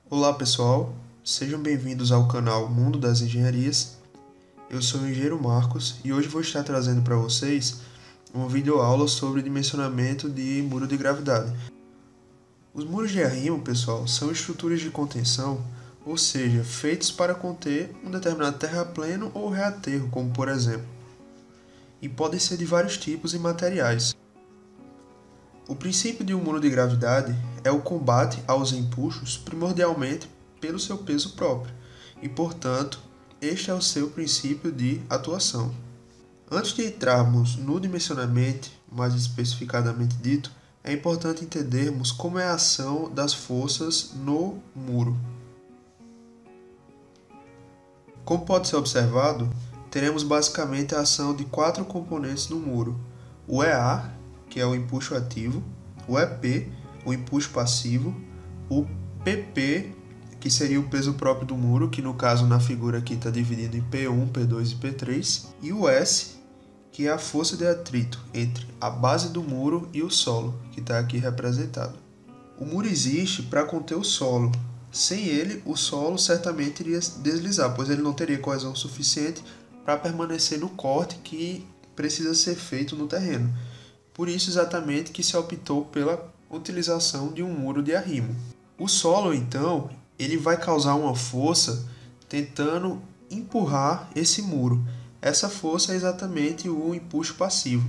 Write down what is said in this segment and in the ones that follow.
Olá pessoal, sejam bem-vindos ao canal Mundo das Engenharias. Eu sou o engenheiro Marcos e hoje vou estar trazendo para vocês uma videoaula sobre dimensionamento de muro de gravidade. Os muros de arrimo, pessoal, são estruturas de contenção, ou seja, feitos para conter um determinado terrapleno ou reaterro, como por exemplo, e podem ser de vários tipos e materiais. O princípio de um muro de gravidade é o combate aos empuxos primordialmente pelo seu peso próprio, e, portanto, este é o seu princípio de atuação. Antes de entrarmos no dimensionamento, mais especificadamente dito, é importante entendermos como é a ação das forças no muro. Como pode ser observado, teremos basicamente a ação de quatro componentes no muro: o EA, que é o empuxo ativo, o EP, o empuxo passivo, o PP, que seria o peso próprio do muro, que no caso na figura aqui está dividido em P1, P2 e P3, e o S, que é a força de atrito entre a base do muro e o solo, que está aqui representado. O muro existe para conter o solo. Sem ele, o solo certamente iria deslizar, pois ele não teria coesão suficiente para permanecer no corte que precisa ser feito no terreno. Por isso exatamente que se optou pela utilização de um muro de arrimo. O solo, então, ele vai causar uma força tentando empurrar esse muro. Essa força é exatamente o empuxo passivo.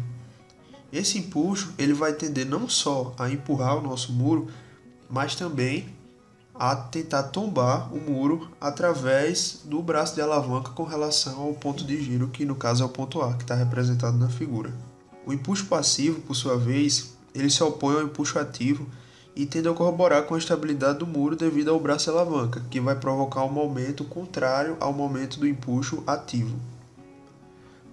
Esse empuxo ele vai tender não só a empurrar o nosso muro, mas também a tentar tombar o muro através do braço de alavanca com relação ao ponto de giro, que no caso é o ponto A, que está representado na figura. O empuxo passivo, por sua vez, ele se opõe ao empuxo ativo e tende a corroborar com a estabilidade do muro devido ao braço de alavanca, que vai provocar um momento contrário ao momento do empuxo ativo.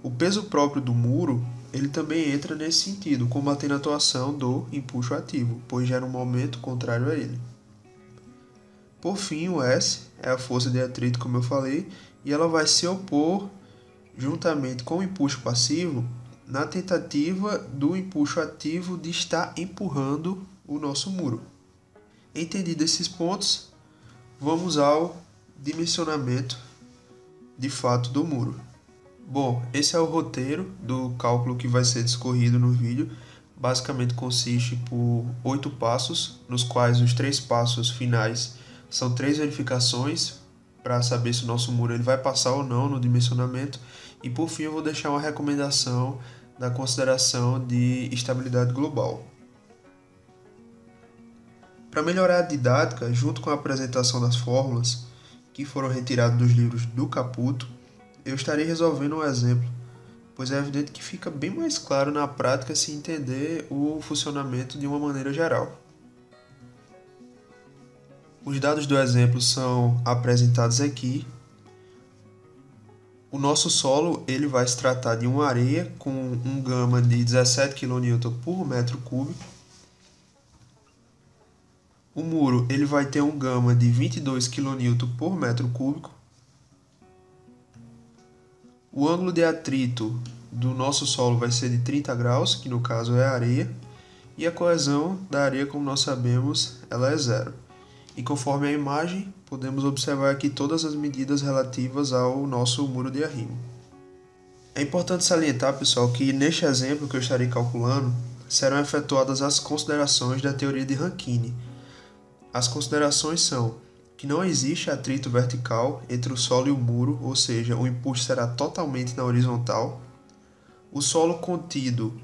O peso próprio do muro, ele também entra nesse sentido, combatendo a atuação do empuxo ativo, pois gera um momento contrário a ele. Por fim, o S é a força de atrito, como eu falei, e ela vai se opor juntamente com o empuxo passivo na tentativa do empuxo ativo de estar empurrando o nosso muro. Entendido esses pontos, vamos ao dimensionamento de fato do muro. Bom, esse é o roteiro do cálculo que vai ser discorrido no vídeo. Basicamente consiste por 8 passos, nos quais os 3 passos finais são 3 verificações para saber se o nosso muro ele vai passar ou não no dimensionamento. E por fim eu vou deixar uma recomendação da consideração de estabilidade global. Para melhorar a didática, junto com a apresentação das fórmulas que foram retiradas dos livros do Caputo, eu estarei resolvendo um exemplo, pois é evidente que fica bem mais claro na prática se entender o funcionamento de uma maneira geral. Os dados do exemplo são apresentados aqui. O nosso solo ele vai se tratar de uma areia com um gama de 17 kN por metro cúbico. O muro ele vai ter um gama de 22 kN por metro cúbico. O ângulo de atrito do nosso solo vai ser de 30 graus, que no caso é a areia. E a coesão da areia, como nós sabemos, ela é zero. E conforme a imagem, podemos observar aqui todas as medidas relativas ao nosso muro de arrimo. É importante salientar, pessoal, que neste exemplo que eu estarei calculando, serão efetuadas as considerações da teoria de Rankine. As considerações são que não existe atrito vertical entre o solo e o muro, ou seja, o empuxo será totalmente na horizontal. O solo contido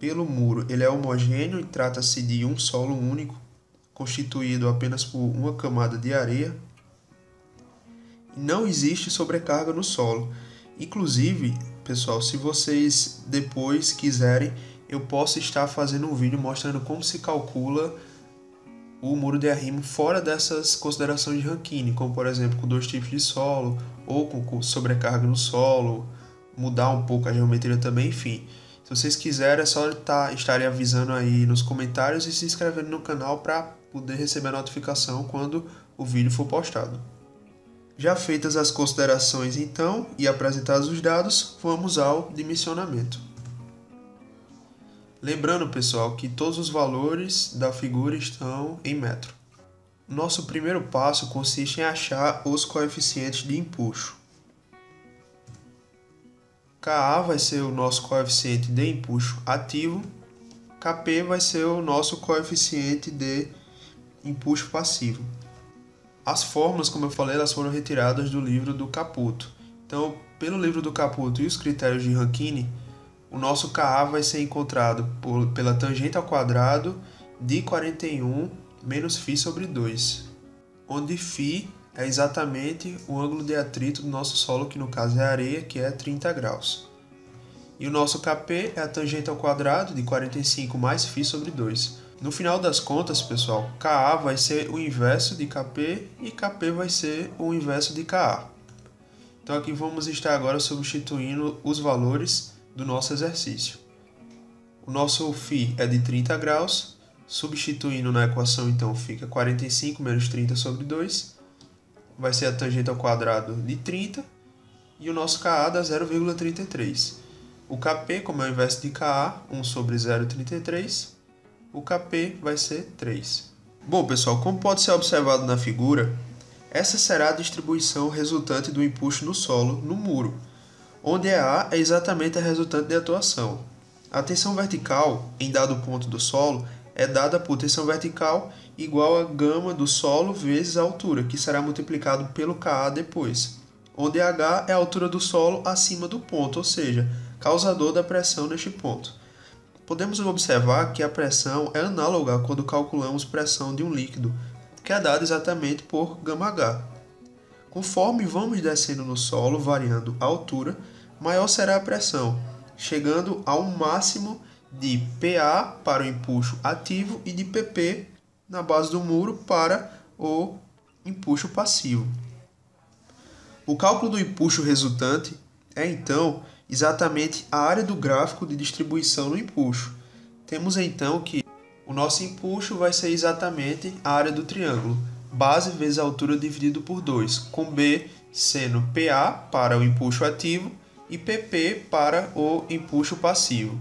pelo muro ele é homogêneo e trata-se de um solo único, constituído apenas por uma camada de areia. E não existe sobrecarga no solo. Inclusive, pessoal, se vocês depois quiserem, eu posso estar fazendo um vídeo mostrando como se calcula o muro de arrimo fora dessas considerações de Rankine, como por exemplo com 2 tipos de solo, ou com sobrecarga no solo, mudar um pouco a geometria também, enfim. Se vocês quiserem, é só estarem avisando aí nos comentários e se inscrevendo no canal para poder receber a notificação quando o vídeo for postado. Já feitas as considerações então e apresentados os dados, vamos ao dimensionamento. Lembrando, pessoal, que todos os valores da figura estão em metro. Nosso primeiro passo consiste em achar os coeficientes de empuxo. Ka vai ser o nosso coeficiente de empuxo ativo, Kp vai ser o nosso coeficiente de empuxo passivo. As fórmulas, como eu falei, elas foram retiradas do livro do Caputo. Então, pelo livro do Caputo e os critérios de Rankine, o nosso Ka vai ser encontrado pela tangente ao quadrado de 41 menos φ sobre 2, onde φ é exatamente o ângulo de atrito do nosso solo, que no caso é areia, que é 30 graus. E o nosso Kp é a tangente ao quadrado de 45 mais φ sobre 2. No final das contas, pessoal, Ka vai ser o inverso de Kp e Kp vai ser o inverso de Ka. Então aqui vamos estar agora substituindo os valores do nosso exercício. O nosso φ é de 30 graus, substituindo na equação então fica 45 menos 30 sobre 2, vai ser a tangente ao quadrado de 30, e o nosso Ka dá 0,33. O Kp, como é o inverso de Ka, 1 sobre 0,33, o Kp vai ser 3. Bom, pessoal, como pode ser observado na figura, essa será a distribuição resultante do empuxo no solo, no muro, onde A é exatamente a resultante de atuação. A tensão vertical, em dado ponto do solo, é dada por tensão vertical igual a gama do solo vezes a altura, que será multiplicado pelo Ka depois, onde H é a altura do solo acima do ponto, ou seja, causador da pressão neste ponto. Podemos observar que a pressão é análoga quando calculamos pressão de um líquido, que é dada exatamente por γH. Conforme vamos descendo no solo, variando a altura, maior será a pressão, chegando a um máximo de PA para o empuxo ativo e de PP na base do muro para o empuxo passivo. O cálculo do empuxo resultante é, então, exatamente a área do gráfico de distribuição no empuxo. Temos, então, que o nosso empuxo vai ser exatamente a área do triângulo, base vezes a altura dividido por 2, com B sendo PA para o empuxo ativo e PP para o empuxo passivo.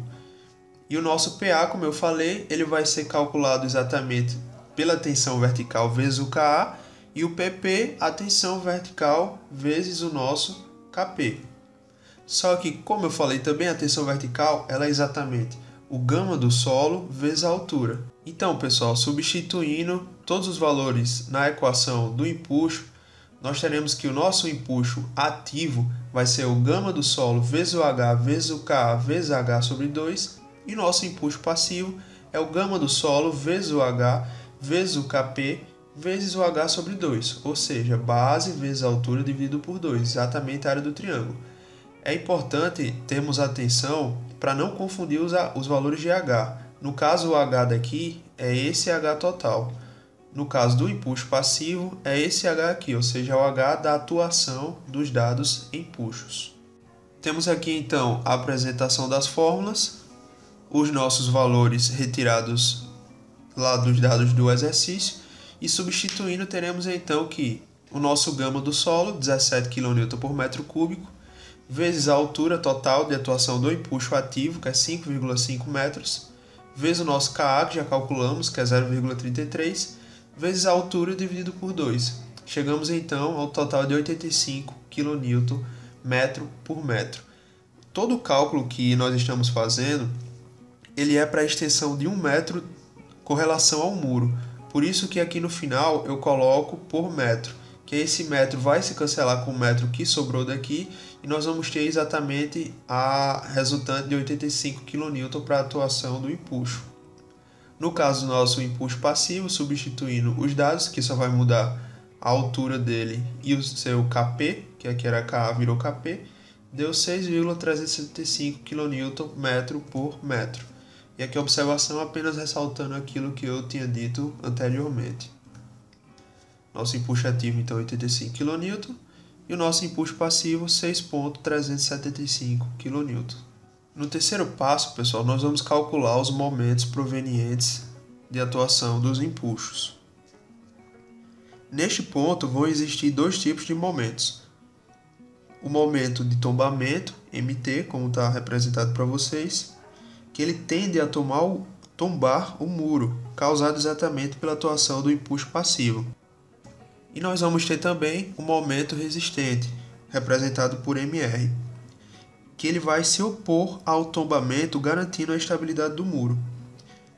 E o nosso PA, como eu falei, ele vai ser calculado exatamente pela tensão vertical vezes o Ka, e o PP, a tensão vertical vezes o nosso Kp. Só que, como eu falei também, a tensão vertical ela é exatamente o gama do solo vezes a altura. Então, pessoal, substituindo todos os valores na equação do empuxo, nós teremos que o nosso empuxo ativo vai ser o gama do solo vezes o H vezes o Ka vezes H sobre 2, e nosso empuxo passivo é o gama do solo vezes o H vezes o Kp vezes o H sobre 2, ou seja, base vezes a altura dividido por 2, exatamente a área do triângulo. É importante termos atenção para não confundir os valores de H. No caso, o H daqui é esse H total. No caso do empuxo passivo, é esse H aqui, ou seja, o H da atuação dos dados empuxos. Temos aqui, então, a apresentação das fórmulas, os nossos valores retirados lá dos dados do exercício, e substituindo, teremos, então, que o nosso gama do solo, 17 kN por metro cúbico, vezes a altura total de atuação do empuxo ativo, que é 5,5 metros, vezes o nosso Ka, que já calculamos, que é 0,33, vezes a altura dividido por 2. Chegamos então ao total de 85 kN metro por metro. Todo o cálculo que nós estamos fazendo, ele é para a extensão de 1 metro com relação ao muro. Por isso que aqui no final eu coloco por metro, que esse metro vai se cancelar com o metro que sobrou daqui, e nós vamos ter exatamente a resultante de 85 kN para a atuação do empuxo. No caso do nosso empuxo passivo, substituindo os dados, que só vai mudar a altura dele e o seu Kp, que aqui era Ka, virou Kp, deu 6,375 kN metro por metro. E aqui a observação apenas ressaltando aquilo que eu tinha dito anteriormente. Nosso empuxo ativo, então, 85 kN, e o nosso empuxo passivo, 6,375 kN. No terceiro passo, pessoal, nós vamos calcular os momentos provenientes de atuação dos empuxos. Neste ponto, vão existir dois tipos de momentos. O momento de tombamento, MT, como está representado para vocês, que ele tende a tomar tombar o muro, causado exatamente pela atuação do empuxo passivo. E nós vamos ter também o momento resistente, representado por Mr, que ele vai se opor ao tombamento, garantindo a estabilidade do muro.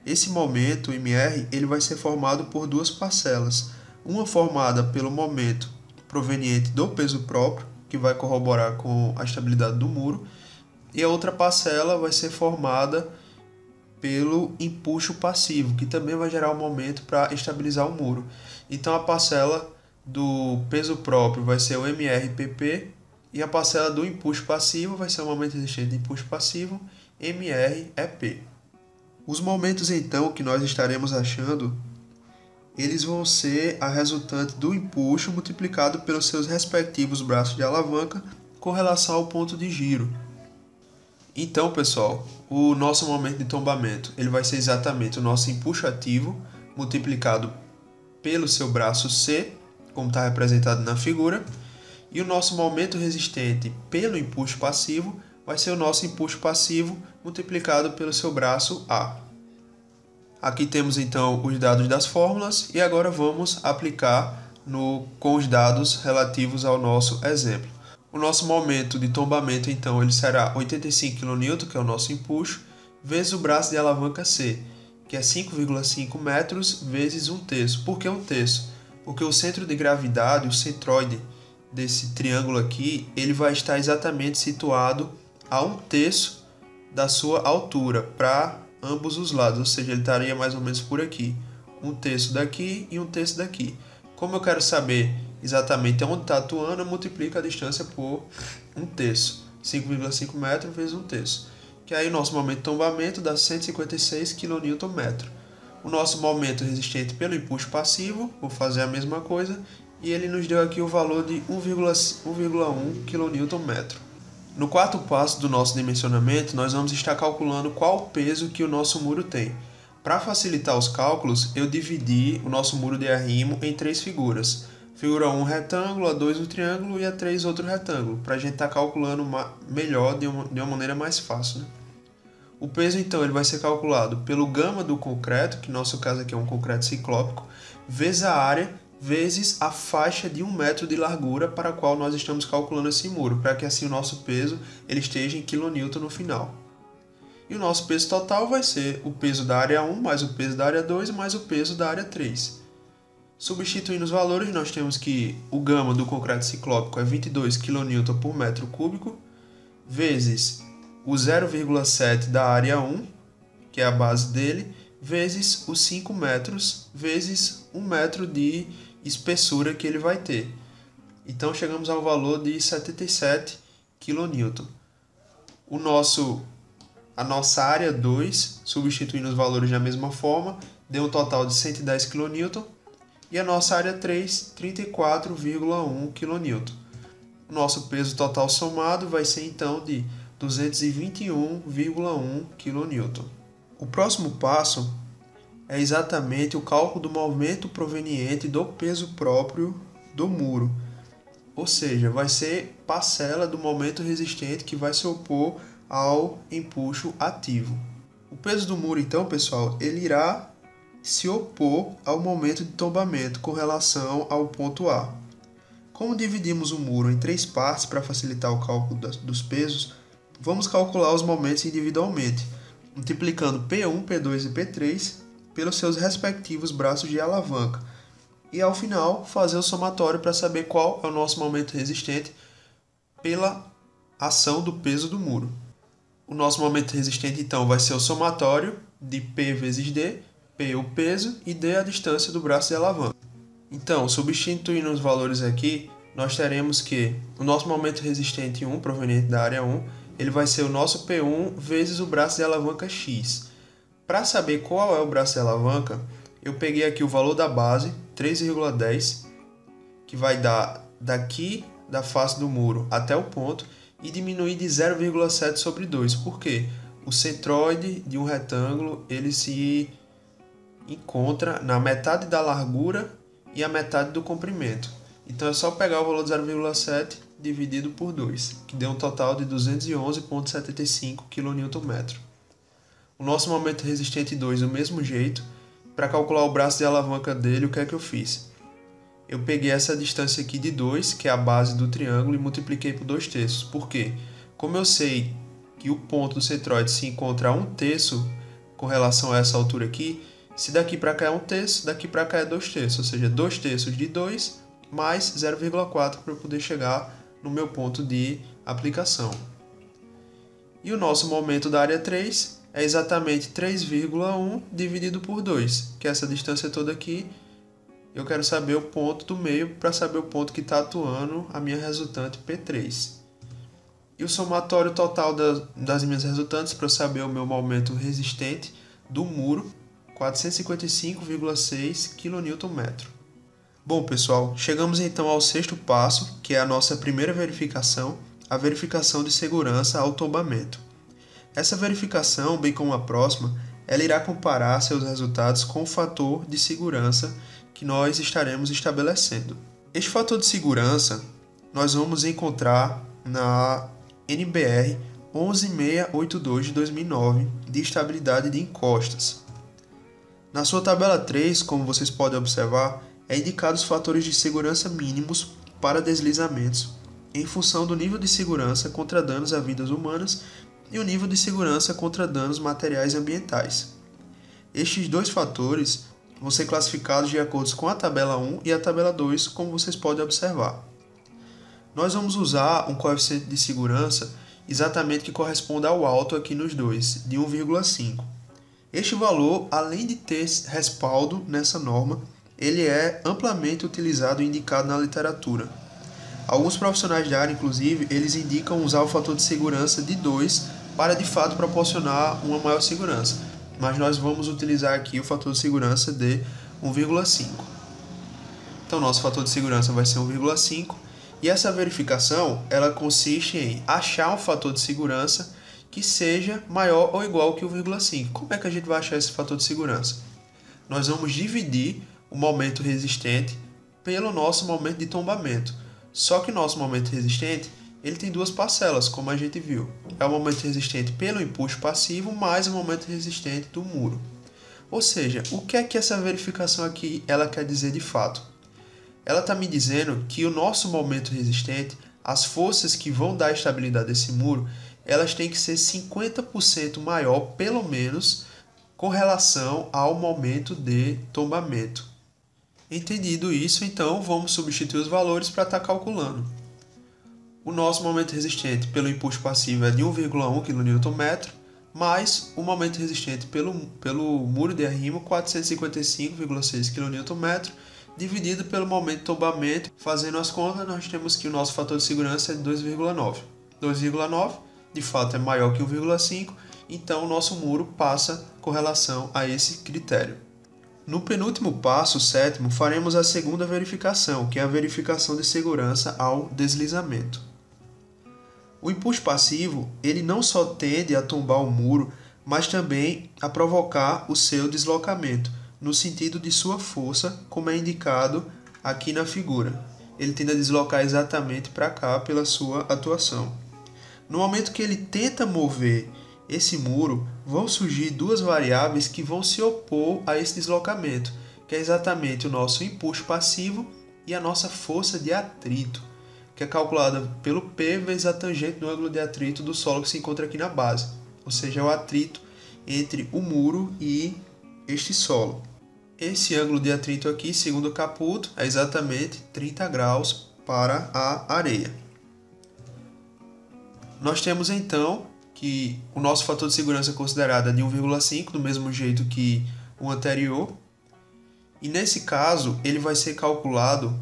Esse momento, Mr, ele vai ser formado por duas parcelas, uma formada pelo momento proveniente do peso próprio, que vai corroborar com a estabilidade do muro, e a outra parcela vai ser formada pelo empuxo passivo, que também vai gerar um momento para estabilizar o muro. Então a parcela do peso próprio vai ser o MRPP, e a parcela do empuxo passivo vai ser o momento resistente de empuxo passivo, MREP. Os momentos então que nós estaremos achando, eles vão ser a resultante do empuxo multiplicado pelos seus respectivos braços de alavanca com relação ao ponto de giro. Então, pessoal, o nosso momento de tombamento ele vai ser exatamente o nosso empuxo ativo multiplicado pelo seu braço C, como está representado na figura, e o nosso momento resistente pelo empuxo passivo vai ser o nosso empuxo passivo multiplicado pelo seu braço A. Aqui temos então os dados das fórmulas e agora vamos aplicar com os dados relativos ao nosso exemplo. O nosso momento de tombamento então ele será 85 kN, que é o nosso empuxo, vezes o braço de alavanca C, que é 5,5 metros vezes 1/3. Por que 1/3? Porque o centro de gravidade, o centroide desse triângulo aqui, ele vai estar exatamente situado a 1/3 da sua altura para ambos os lados, ou seja, ele estaria mais ou menos por aqui, 1/3 daqui e 1/3 daqui. Como eu quero saber exatamente onde está atuando, eu multiplico a distância por 1/3, 5,5 metros vezes 1/3, que aí o nosso momento de tombamento dá 156 kNm. O nosso momento resistente pelo empuxo passivo, vou fazer a mesma coisa, e ele nos deu aqui o valor de 1,1 kNm. No quarto passo do nosso dimensionamento, nós vamos estar calculando qual o peso que o nosso muro tem. Para facilitar os cálculos, eu dividi o nosso muro de arrimo em 3 figuras. Figura 1, retângulo, a 2, um triângulo e a 3, outro retângulo, para a gente estar calculando melhor, de uma maneira mais fácil, né? O peso, então, ele vai ser calculado pelo gama do concreto, que no nosso caso aqui é um concreto ciclópico, vezes a área, vezes a faixa de 1 metro de largura para a qual nós estamos calculando esse muro, para que assim o nosso peso ele esteja em kN no final. E o nosso peso total vai ser o peso da área 1 mais o peso da área 2 mais o peso da área 3. Substituindo os valores, nós temos que o gama do concreto ciclópico é 22 kN por metro cúbico, vezes o 0,7 da área 1, que é a base dele, vezes os 5 metros, vezes 1 metro de espessura que ele vai ter. Então chegamos ao valor de 77 kN. A nossa área 2, substituindo os valores da mesma forma, deu um total de 110 kN. E a nossa área 3, 34,1 kN. O nosso peso total somado vai ser então de 221,1 kN. O próximo passo é exatamente o cálculo do momento proveniente do peso próprio do muro. Ou seja, vai ser parcela do momento resistente que vai se opor ao empuxo ativo. O peso do muro, então, pessoal, ele irá se opor ao momento de tombamento com relação ao ponto A. Como dividimos o muro em 3 partes para facilitar o cálculo dos pesos, vamos calcular os momentos individualmente, multiplicando P1, P2 e P3 pelos seus respectivos braços de alavanca. E ao final, fazer o somatório para saber qual é o nosso momento resistente pela ação do peso do muro. O nosso momento resistente, então, vai ser o somatório de P vezes D, P o peso e D a distância do braço de alavanca. Então, substituindo os valores aqui, nós teremos que o nosso momento resistente 1, proveniente da área 1, ele vai ser o nosso P1 vezes o braço de alavanca X. Para saber qual é o braço de alavanca, eu peguei aqui o valor da base, 3,10, que vai dar daqui da face do muro até o ponto, e diminuir de 0,7 sobre 2. Por quê? O centroide de um retângulo ele se encontra na metade da largura e a metade do comprimento. Então é só pegar o valor de 0,7 dividido por 2, que deu um total de 211,75 kN. O nosso momento resistente 2 do mesmo jeito. Para calcular o braço de alavanca dele, o que é que eu fiz? Eu peguei essa distância aqui de 2, que é a base do triângulo, e multipliquei por 2/3. Por quê? Como eu sei que o ponto do centroide se encontra a 1/3 com relação a essa altura aqui, se daqui para cá é 1/3, daqui para cá é 2/3, ou seja, 2/3 de 2 mais 0,4 para eu poder chegar no meu ponto de aplicação. E o nosso momento da área 3 é exatamente 3,1 dividido por 2, que é essa distância toda aqui. Eu quero saber o ponto do meio para saber o ponto que está atuando a minha resultante P3. E o somatório total das minhas resultantes para eu saber o meu momento resistente do muro, 455,6 kNm. Bom, pessoal, chegamos então ao sexto passo, que é a nossa primeira verificação, a verificação de segurança ao tombamento. Essa verificação, bem como a próxima, ela irá comparar seus resultados com o fator de segurança que nós estaremos estabelecendo. Este fator de segurança nós vamos encontrar na NBR 11682 de 2009 de estabilidade de encostas. Na sua tabela 3, como vocês podem observar, é indicado os fatores de segurança mínimos para deslizamentos em função do nível de segurança contra danos a vidas humanas e o nível de segurança contra danos materiais e ambientais. Estes dois fatores vão ser classificados de acordo com a tabela 1 e a tabela 2, como vocês podem observar. Nós vamos usar um coeficiente de segurança exatamente que corresponda ao alto aqui nos dois, de 1,5. Este valor, além de ter respaldo nessa norma, ele é amplamente utilizado e indicado na literatura. Alguns profissionais da área, inclusive, eles indicam usar o fator de segurança de 2 para de fato proporcionar uma maior segurança, mas nós vamos utilizar aqui o fator de segurança de 1,5. Então, nosso fator de segurança vai ser 1,5 e essa verificação ela consiste em achar um fator de segurança que seja maior ou igual que 1,5. Como é que a gente vai achar esse fator de segurança? Nós vamos dividir o momento resistente pelo nosso momento de tombamento. Só que o nosso momento resistente ele tem duas parcelas, como a gente viu. É o momento resistente pelo empuxo passivo mais o momento resistente do muro. Ou seja, o que é que essa verificação aqui ela quer dizer de fato? Ela está me dizendo que o nosso momento resistente, as forças que vão dar estabilidade a esse muro, elas têm que ser 50% maior, pelo menos, com relação ao momento de tombamento. Entendido isso, então vamos substituir os valores para estar calculando. O nosso momento resistente pelo empuxo passivo é de 1,1 kNm, mais o momento resistente pelo muro de arrimo, 455,6 kNm, dividido pelo momento de tombamento. Fazendo as contas, nós temos que o nosso fator de segurança é de 2,9. 2,9, de fato, é maior que 1,5, então o nosso muro passa com relação a esse critério. No penúltimo passo, o sétimo, faremos a segunda verificação, que é a verificação de segurança ao deslizamento. O empuxo passivo, ele não só tende a tombar o muro, mas também a provocar o seu deslocamento, no sentido de sua força, como é indicado aqui na figura. Ele tende a deslocar exatamente para cá pela sua atuação. No momento que ele tenta mover esse muro, vão surgir duas variáveis que vão se opor a esse deslocamento, que é exatamente o nosso empuxo passivo e a nossa força de atrito, que é calculada pelo P vezes a tangente do ângulo de atrito do solo que se encontra aqui na base, ou seja, o atrito entre o muro e este solo. Esse ângulo de atrito aqui, segundo o Caputo, é exatamente 30 graus para a areia. Nós temos então que o nosso fator de segurança considerado é de 1,5, do mesmo jeito que o anterior. E nesse caso, ele vai ser calculado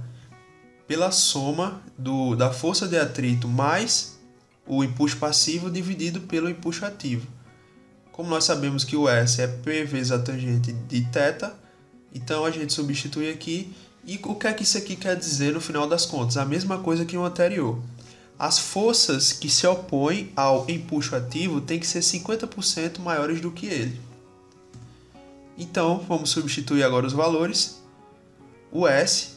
pela soma da força de atrito mais o empuxo passivo dividido pelo empuxo ativo. Como nós sabemos que o S é P vezes a tangente de θ, então a gente substitui aqui. E o que é que isso aqui quer dizer no final das contas? A mesma coisa que o anterior. As forças que se opõem ao empuxo ativo têm que ser 50% maiores do que ele. Então, vamos substituir agora os valores. O S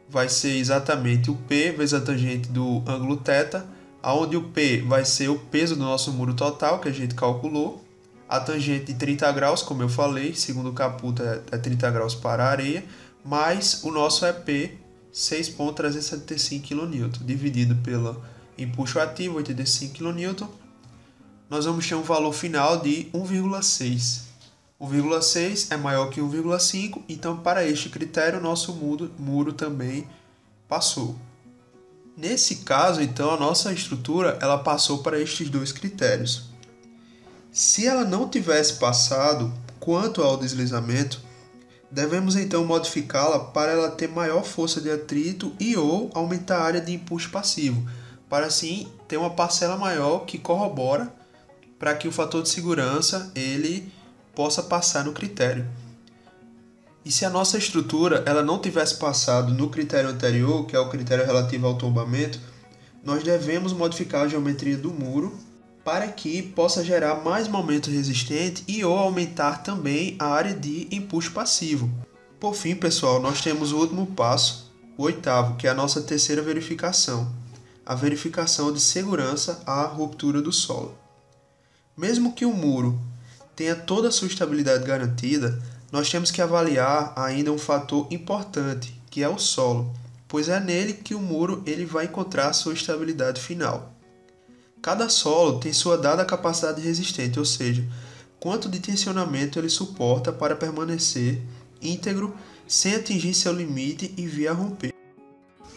vai ser exatamente o P vezes a tangente do ângulo θ, onde o P vai ser o peso do nosso muro total, que a gente calculou, a tangente de 30 graus, como eu falei, segundo o Caputo é 30 graus para a areia, mais o nosso EP, 6.375 kN, dividido pelo empuxo ativo, 85 kN, nós vamos ter um valor final de 1,6. 1,6 é maior que 1,5, então para este critério, nosso muro também passou. Nesse caso, então, a nossa estrutura ela passou para estes dois critérios. Se ela não tivesse passado quanto ao deslizamento, devemos então modificá-la para ela ter maior força de atrito e ou aumentar a área de empuxo passivo, para assim ter uma parcela maior que corrobora para que o fator de segurança ele possa passar no critério. E se a nossa estrutura ela não tivesse passado no critério anterior, que é o critério relativo ao tombamento, nós devemos modificar a geometria do muro para que possa gerar mais momento resistente e ou aumentar também a área de empuxo passivo. Por fim, pessoal, nós temos o último passo, o oitavo, que é a nossa terceira verificação, a verificação de segurança à ruptura do solo. Mesmo que o muro tenha toda a sua estabilidade garantida, nós temos que avaliar ainda um fator importante, que é o solo, pois é nele que o muro ele vai encontrar sua estabilidade final. Cada solo tem sua dada capacidade resistente, ou seja, quanto de tensionamento ele suporta para permanecer íntegro sem atingir seu limite e vir a romper.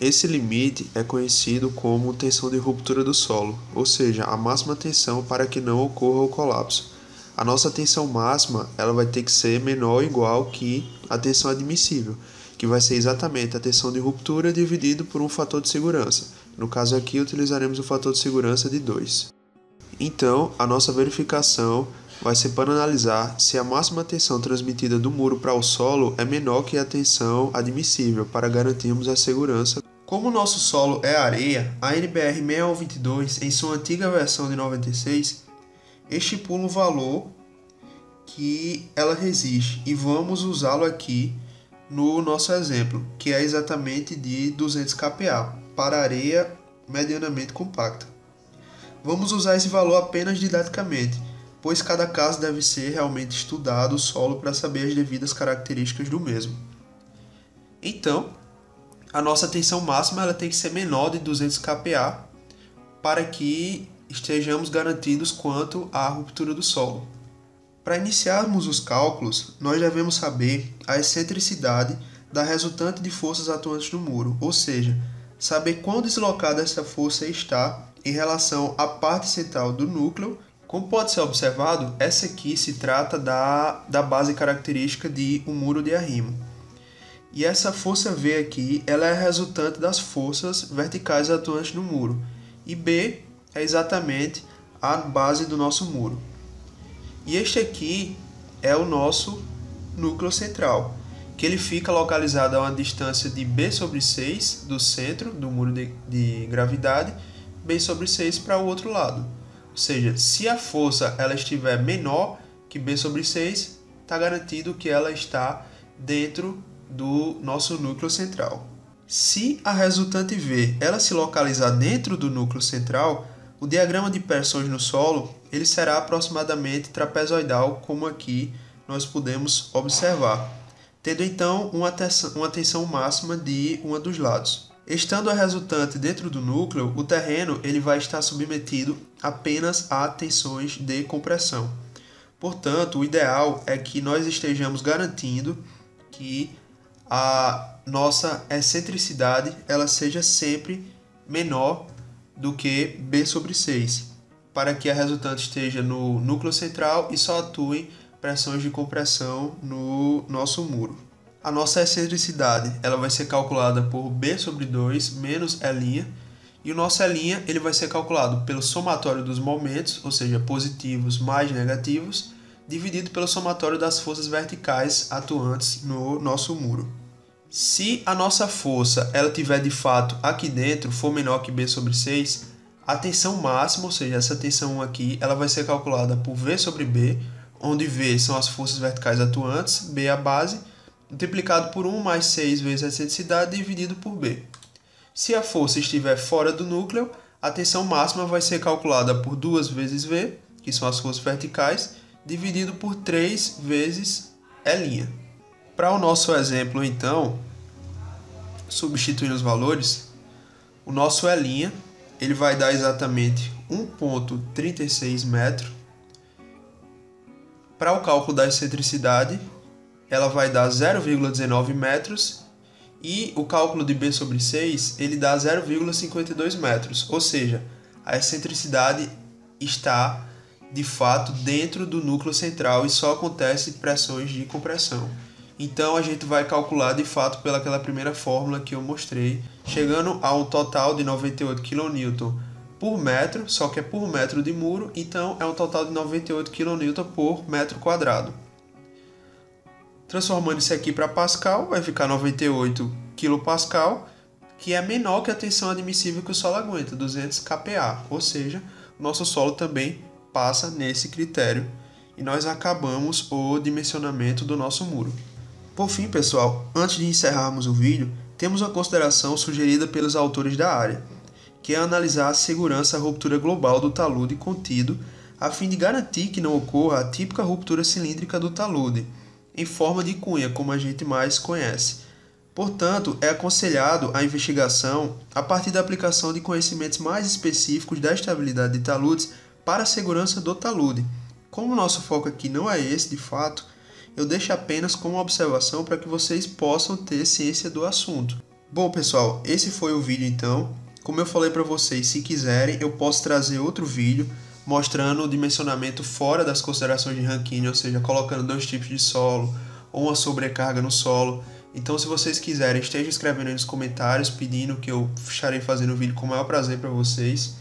Esse limite é conhecido como tensão de ruptura do solo, ou seja, a máxima tensão para que não ocorra o colapso. A nossa tensão máxima ela vai ter que ser menor ou igual que a tensão admissível, que vai ser exatamente a tensão de ruptura dividido por um fator de segurança. No caso aqui, utilizaremos o fator de segurança de 2. Então, a nossa verificação vai ser para analisar se a máxima tensão transmitida do muro para o solo é menor que a tensão admissível, para garantirmos a segurança. Como o nosso solo é areia, a NBR 6122, em sua antiga versão de 96, estipula um valor que ela resiste e vamos usá-lo aqui no nosso exemplo, que é exatamente de 200 kPa para areia medianamente compacta. Vamos usar esse valor apenas didaticamente, pois cada caso deve ser realmente estudado o solo para saber as devidas características do mesmo. Então, a nossa tensão máxima ela tem que ser menor de 200 kPa para que estejamos garantidos quanto à ruptura do solo. Para iniciarmos os cálculos, nós devemos saber a excentricidade da resultante de forças atuantes no muro, ou seja, saber quão deslocada essa força está em relação à parte central do núcleo. Como pode ser observado, essa aqui se trata da base característica de um muro de arrimo. E essa força V aqui ela é resultante das forças verticais atuantes no muro. E B é exatamente a base do nosso muro. E este aqui é o nosso núcleo central, que ele fica localizado a uma distância de B/6 do centro do muro de gravidade, B/6 para o outro lado. Ou seja, se a força ela estiver menor que B/6, está garantido que ela está dentro do nosso núcleo central. Se a resultante V ela se localizar dentro do núcleo central, o diagrama de pressões no solo ele será aproximadamente trapezoidal, como aqui nós podemos observar, tendo então uma tensão máxima de um dos lados. Estando a resultante dentro do núcleo, o terreno ele vai estar submetido apenas a tensões de compressão. Portanto, o ideal é que nós estejamos garantindo que a nossa excentricidade ela seja sempre menor do que B/6, para que a resultante esteja no núcleo central e só atuem pressões de compressão no nosso muro. A nossa excentricidade ela vai ser calculada por B/2 menos E', e o nosso E' ele vai ser calculado pelo somatório dos momentos, ou seja, positivos mais negativos, dividido pelo somatório das forças verticais atuantes no nosso muro. Se a nossa força ela tiver de fato aqui dentro, for menor que B/6, a tensão máxima, ou seja, essa tensão aqui, ela vai ser calculada por V/B, onde V são as forças verticais atuantes, B a base, multiplicado por 1 mais 6 vezes a excentricidade dividido por B. Se a força estiver fora do núcleo, a tensão máxima vai ser calculada por 2 vezes V, que são as forças verticais, dividido por 3 vezes E'. Para o nosso exemplo, então, substituindo os valores, o nosso E' ele vai dar exatamente 1,36 metros. Para o cálculo da excentricidade, ela vai dar 0,19 metros. E o cálculo de B sobre 6, ele dá 0,52 metros. Ou seja, a excentricidade está, de fato, dentro do núcleo central e só acontece pressões de compressão. Então, a gente vai calcular, de fato, pelaquela primeira fórmula que eu mostrei, chegando a um total de 98 kN por metro, só que é por metro de muro, então é um total de 98 kN por metro quadrado. Transformando isso aqui para Pascal, vai ficar 98 kPa, que é menor que a tensão admissível que o solo aguenta, 200 kPa, ou seja, o nosso solo também passa nesse critério e nós acabamos o dimensionamento do nosso muro. Por fim, pessoal, antes de encerrarmos o vídeo, temos uma consideração sugerida pelos autores da área, que é analisar a segurança à ruptura global do talude contido, a fim de garantir que não ocorra a típica ruptura cilíndrica do talude, em forma de cunha, como a gente mais conhece. Portanto, é aconselhado a investigação a partir da aplicação de conhecimentos mais específicos da estabilidade de taludes para a segurança do talude. Como o nosso foco aqui não é esse, de fato, eu deixo apenas como observação para que vocês possam ter ciência do assunto. Bom, pessoal, esse foi o vídeo então. Como eu falei para vocês, se quiserem, eu posso trazer outro vídeo mostrando o dimensionamento fora das considerações de Rankine, ou seja, colocando 2 tipos de solo ou uma sobrecarga no solo. Então, se vocês quiserem, estejam escrevendo aí nos comentários, pedindo que eu estarei fazendo o vídeo com o maior prazer para vocês.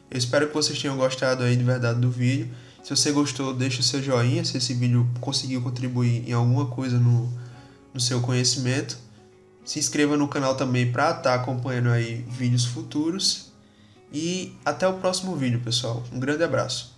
Eu espero que vocês tenham gostado aí de verdade do vídeo. Se você gostou, deixa o seu joinha, se esse vídeo conseguiu contribuir em alguma coisa no seu conhecimento. Se inscreva no canal também para estar acompanhando aí vídeos futuros. E até o próximo vídeo, pessoal. Um grande abraço.